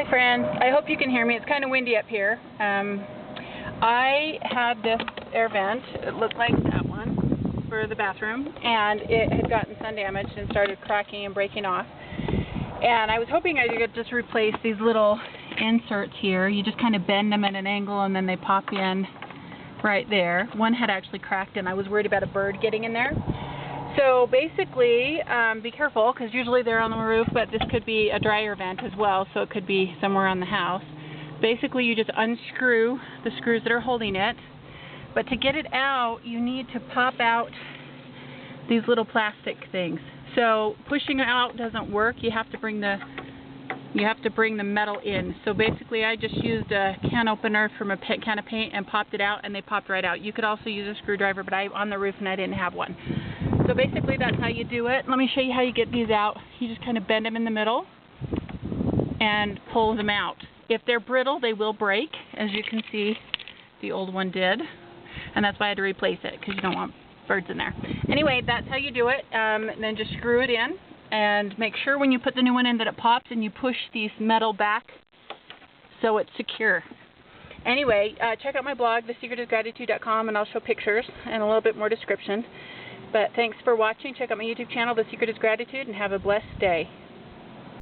Hi friends, I hope you can hear me. It's kind of windy up here. I had this air vent, it looked like that one, for the bathroom, and it had gotten sun damaged and started cracking and breaking off. And I was hoping I could just replace these little inserts here. You just kind of bend them at an angle and then they pop in right there. One had actually cracked and I was worried about a bird getting in there. So basically, be careful, because usually they're on the roof, but this could be a dryer vent as well, so it could be somewhere on the house. Basically, you just unscrew the screws that are holding it, but to get it out, you need to pop out these little plastic things. So pushing it out doesn't work. You have to bring the metal in. So basically, I just used a can opener from a can of paint and popped it out, and they popped right out. You could also use a screwdriver, but I'm on the roof and I didn't have one. So basically that's how you do it. Let me show you how you get these out. You just kind of bend them in the middle and pull them out. If they're brittle, they will break, as you can see the old one did. And that's why I had to replace it, because you don't want birds in there. Anyway, that's how you do it. And then just screw it in and make sure when you put the new one in that it pops and you push these metal back so it's secure. Anyway, check out my blog, thesecretisgratitude.com, and I'll show pictures and a little bit more description. But thanks for watching. Check out my YouTube channel, The Secret is Gratitude, and have a blessed day.